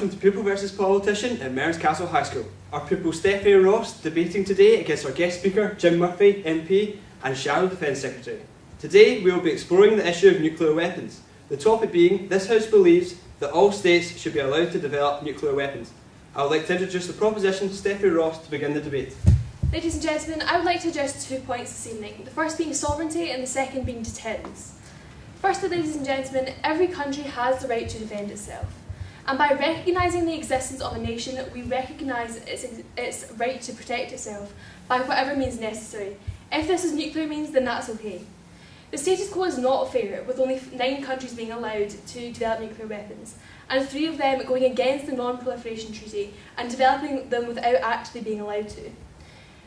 welcome to Pupil versus Politician at Mearns Castle High School. Our pupil Stephanie Ross debating today against our guest speaker Jim Murphy, MP and Shadow Defence Secretary. Today we will be exploring the issue of nuclear weapons. The topic being, this House believes that all states should be allowed to develop nuclear weapons. I would like to introduce the proposition to Stephanie Ross to begin the debate. Ladies and gentlemen, I would like to address 2 points this evening, the first being sovereignty and the second being deterrence. Firstly, ladies and gentlemen, every country has the right to defend itself. And by recognising the existence of a nation, we recognise its right to protect itself by whatever means necessary. If this is nuclear means, then that's okay. The status quo is not fair, with only 9 countries being allowed to develop nuclear weapons, and 3 of them going against the Non-Proliferation Treaty and developing them without actually being allowed to.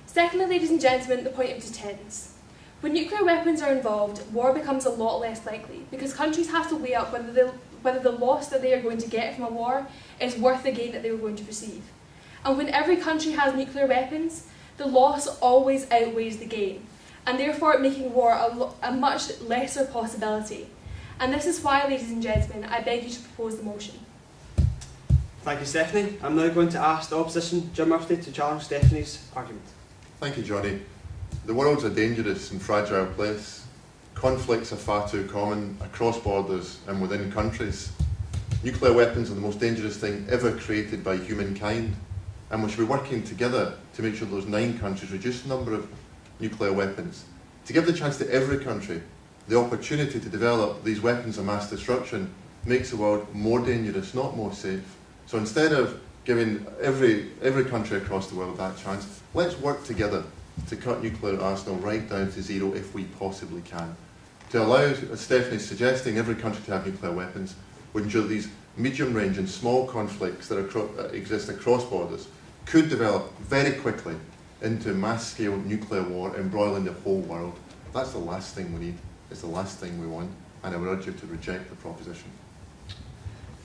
Secondly, ladies and gentlemen, the point of deterrence. When nuclear weapons are involved, war becomes a lot less likely, because countries have to weigh up whether the loss that they are going to get from a war is worth the gain that they are going to receive. And when every country has nuclear weapons, the loss always outweighs the gain, and therefore making war a much lesser possibility. And this is why, ladies and gentlemen, I beg you to propose the motion. Thank you, Stephanie. I'm now going to ask the opposition, Jim Murphy, to challenge Stephanie's argument. Thank you, Johnny. The world's a dangerous and fragile place. Conflicts are far too common across borders and within countries. Nuclear weapons are the most dangerous thing ever created by humankind, and we should be working together to make sure those 9 countries reduce the number of nuclear weapons. To give the chance to every country the opportunity to develop these weapons of mass destruction makes the world more dangerous, not more safe. So instead of giving every country across the world that chance, let's work together to cut nuclear arsenal right down to 0 if we possibly can. To allow, as Stephanie's suggesting, every country to have nuclear weapons would ensure these medium-range and small conflicts that exist across borders could develop very quickly into mass-scale nuclear war embroiling the whole world. That's the last thing we need. It's the last thing we want, and I would urge you to reject the proposition.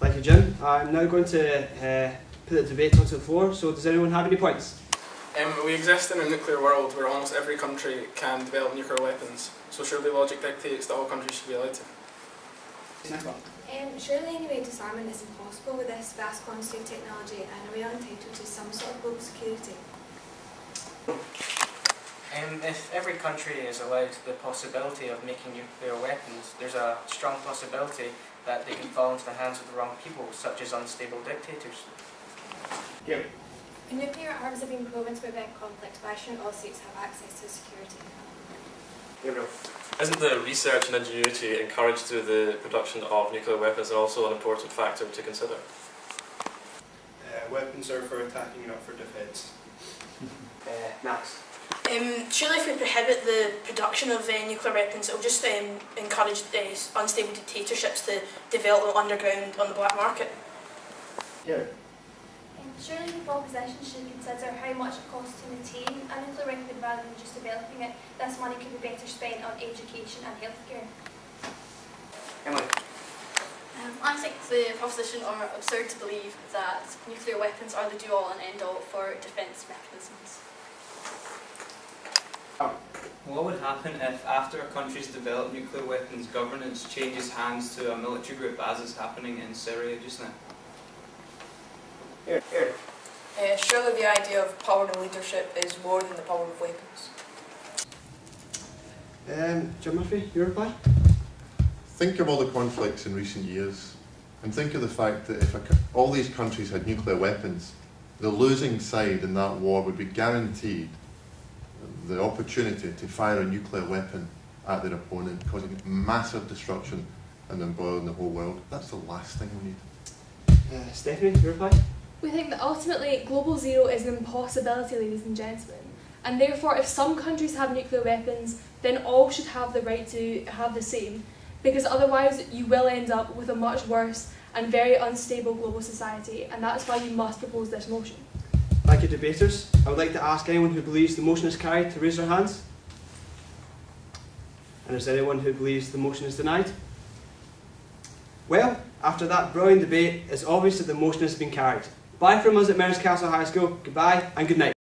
Thank you, Jim. I'm now going to put the debate onto the floor, so does anyone have any points? We exist in a nuclear world where almost every country can develop nuclear weapons, so surely logic dictates that all countries should be allowed to. Surely any way disarmament is impossible with this vast quantity of technology, and are we all entitled to some sort of global security? If every country is allowed the possibility of making nuclear weapons, there's a strong possibility that they can fall into the hands of the wrong people, such as unstable dictators. Yeah. Nuclear arms have been proven to prevent conflict. Why shouldn't all states have access to security? Isn't the research and ingenuity encouraged through the production of nuclear weapons also an important factor to consider? Weapons are for attacking, not for defence. Max. Surely if we prohibit the production of nuclear weapons, it will just encourage unstable dictatorships to develop them underground on the black market. Yeah. Surely the opposition should consider how much it costs to maintain a nuclear weapon rather than just developing it. This money could be better spent on education and healthcare. Emily. I think the proposition are absurd to believe that nuclear weapons are the do-all and end-all for defence mechanisms. What would happen if, after a country's developed nuclear weapons, governance changes hands to a military group as is happening in Syria just now? Surely the idea of power and leadership is more than the power of weapons. Jim Murphy, your reply? Think of all the conflicts in recent years, and think of the fact that if all these countries had nuclear weapons, the losing side in that war would be guaranteed the opportunity to fire a nuclear weapon at their opponent, causing massive destruction and embroiling the whole world. That's the last thing we need. Stephanie, your reply? We think that ultimately global zero is an impossibility, ladies and gentlemen, and therefore if some countries have nuclear weapons, then all should have the right to have the same, because otherwise you will end up with a much worse and very unstable global society, and that's why you must propose this motion. Thank you, debaters. I would like to ask anyone who believes the motion is carried to raise their hands. And is there anyone who believes the motion is denied? Well, after that brilliant debate, it's obvious that the motion has been carried. Bye from us at Mearns Castle High School. Goodbye and good night.